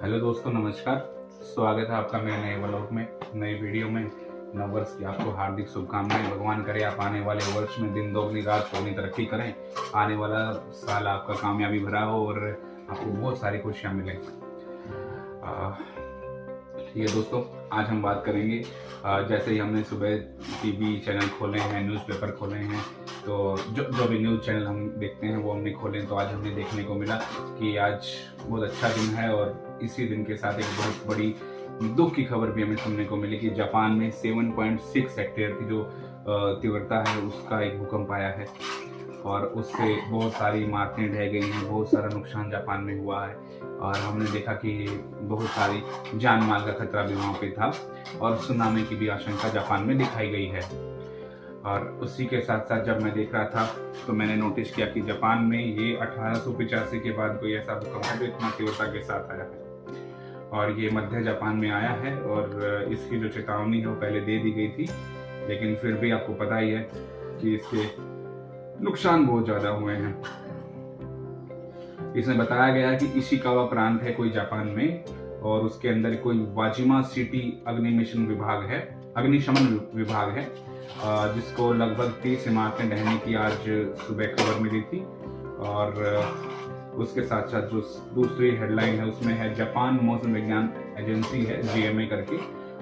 Hello दोस्तों, नमस्कार। स्वागत है आपका मेरे नए व्लॉग में, नई वीडियो में। नववर्ष की आपको हार्दिक शुभकामनाएं। भगवान करे आप आने वाले वर्ष में दिन दोगुनी रात चौगुनी तरक्की करें। आने वाला साल आपका कामयाबी भरा हो और आपको बहुत सारी खुशियां मिलें। ये दोस्तों, आज हम बात करेंगे, जैसे ही हमने सुबह टीवी चैनल खोले हैं, न्यूज़पेपर खोले हैं, तो जो भी न्यूज़ चैनल हम देखते हैं वो हमने खोले, तो आज हमें देखने को मिला कि आज बहुत अच्छा दिन है। और इसी दिन के साथ एक बहुत बड़ी दुख की खबर भी हमें सुनने को मिली कि जापान में 7.6 हेक्टेयर की जो तीव्रता है उसका एक भूकंप आया है और उससे बहुत सारी इमारतें ढह गई हैं, बहुत सारा नुकसान जापान में हुआ है। और हमने देखा कि बहुत सारी जान माल का खतरा भी वहाँ पे था और सुनामी की भी आशंका जापान में दिखाई गई है। और उसी के साथ साथ जब मैं देख रहा था तो मैंने नोटिस किया कि जापान में ये 1885 के बाद कोई ऐसा भूकंप है जो इतना तीव्रता के साथ आया है और ये मध्य जापान में आया है। और इसकी जो चेतावनी है वो पहले दे दी गई थी, लेकिन फिर भी आपको पता ही है कि इसके नुकसान बहुत ज्यादा हुए हैं। इसमें बताया गया है कि इशिकावा प्रांत है कोई जापान में, और उसके अंदर कोई वाजिमा सिटी अग्निशमन विभाग है, जिसको लगभग 30 इमारतें ढहने की आज सुबह खबर मिली थी। और उसके साथ साथ जो दूसरी हेडलाइन है उसमें है जापान मौसम विज्ञान एजेंसी है GMA करके,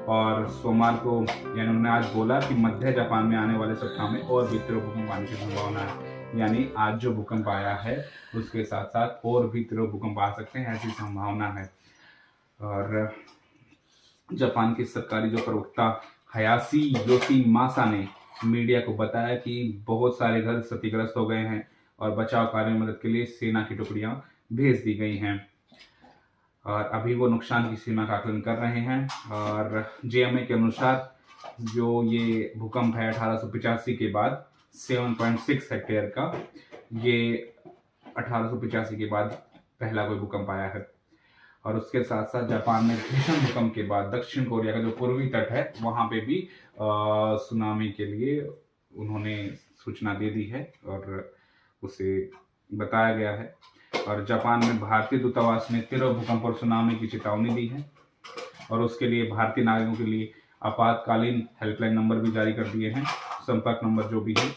और सोमवार को यानी उन्होंने आज बोला कि मध्य जापान में आने वाले सप्ताह में और भी तीव्र भूकंप आने की संभावना है। यानी आज जो भूकंप आया है उसके साथ साथ और भी तीव्र भूकंप आ सकते हैं, ऐसी संभावना है। और जापान के सरकारी जो प्रवक्ता हयाशी योशिमासा ने मीडिया को बताया कि बहुत सारे घर क्षतिग्रस्त हो गए हैं और बचाव कार्य में मदद के लिए सेना की टुकड़ियां भेज दी गई हैं और अभी वो नुकसान की सीमा का आकलन कर रहे हैं। और GMA के अनुसार जो ये भूकंप है 1885 के बाद 7.6 हेक्टेयर का, ये 1885 के बाद पहला कोई भूकंप आया है। और उसके साथ साथ जापान में भीषण भूकंप के बाद दक्षिण कोरिया का जो पूर्वी तट है वहां पे भी सुनामी के लिए उन्होंने सूचना दे दी है और उसे बताया गया है। और जापान में भारतीय दूतावास ने तीव्र भूकंप और सुनामी की चेतावनी दी है और उसके लिए भारतीय नागरिकों के लिए आपातकालीन हेल्पलाइन नंबर भी जारी कर दिए हैं, संपर्क नंबर जो भी है।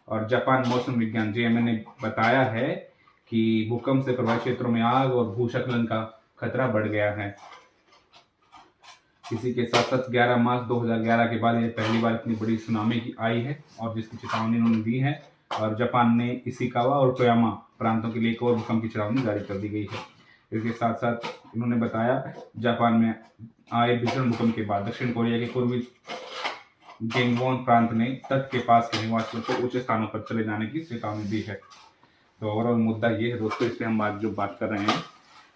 और जापान मौसम विज्ञान GMA ने बताया है कि भूकंप से प्रभावित क्षेत्रों में आग और भूस्खलन का खतरा बढ़ गया है। इसी के साथ साथ 11 मार्च 2011 के बाद यह पहली बार इतनी बड़ी सुनामी की आई है और जिसकी चेतावनी उन्होंने दी है। और जापान ने इशिकावा और टोयामा प्रांतों के लिए एक और भूकंप की चेतावनी जारी कर दी गई है। इसके साथ साथ उन्होंने बताया जापान में आए भीषण भूकंप के बाद दक्षिण कोरिया के पूर्वी गेंगवॉन प्रांत ने तट के पास के निवासियों को ऊंचे स्थानों पर चले जाने की चेतावनी दी है। तो ओवरऑल मुद्दा ये है दोस्तों, इस पर हम बात कर रहे हैं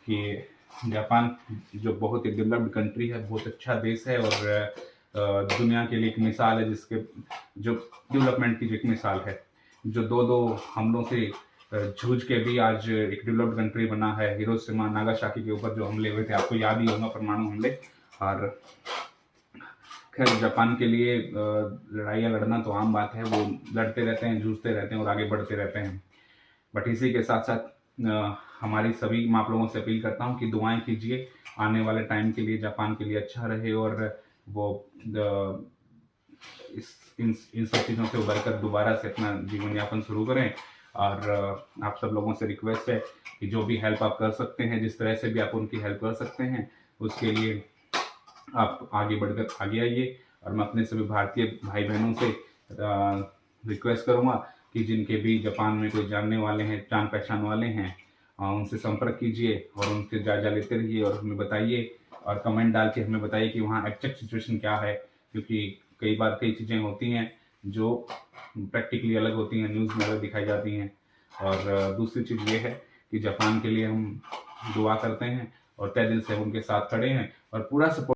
कि जापान जो बहुत ही डेवलप्ड कंट्री है, बहुत अच्छा देश है और दुनिया के लिए एक मिसाल है, जिसके जो डेवलपमेंट की जो एक मिसाल है, जो दो हमलों से जूझ के भी आज एक डेवलप्ड कंट्री बना है। हिरोशिमा नागासाकी के ऊपर जो हमले हुए थे, आपको याद ही होगा, परमाणु हमले। और खैर जापान के लिए लड़ाइयाँ लड़ना तो आम बात है, वो लड़ते रहते हैं, जूझते रहते हैं और आगे बढ़ते रहते हैं। बट इसी के साथ साथ हमारी सभी मैं आप लोगों से अपील करता हूँ कि दुआएं कीजिए आने वाले टाइम के लिए, जापान के लिए अच्छा रहे और वो इन सब चीज़ों से उबर कर दोबारा से अपना जीवन यापन शुरू करें। और आप सब लोगों से रिक्वेस्ट है कि जो भी हेल्प आप कर सकते हैं, जिस तरह से भी आप उनकी हेल्प कर सकते हैं, उसके लिए आप आगे बढ़कर आगे आइए। और मैं अपने सभी भारतीय भाई बहनों से रिक्वेस्ट करूँगा कि जिनके भी जापान में कोई जानने वाले हैं, जान पहचान वाले हैं, उनसे संपर्क कीजिए और उनसे जायजा लेते रहिए और हमें बताइए और कमेंट डाल के हमें बताइए कि वहाँ एग्जैक्ट सिचुएशन क्या है, क्योंकि कई बार कई चीज़ें होती हैं जो प्रैक्टिकली अलग होती हैं, न्यूज़ में अलग दिखाई जाती हैं। और दूसरी चीज़ ये है कि जापान के लिए हम दुआ करते हैं और तहे दिल से उनके साथ खड़े हैं और पूरा सपोर्ट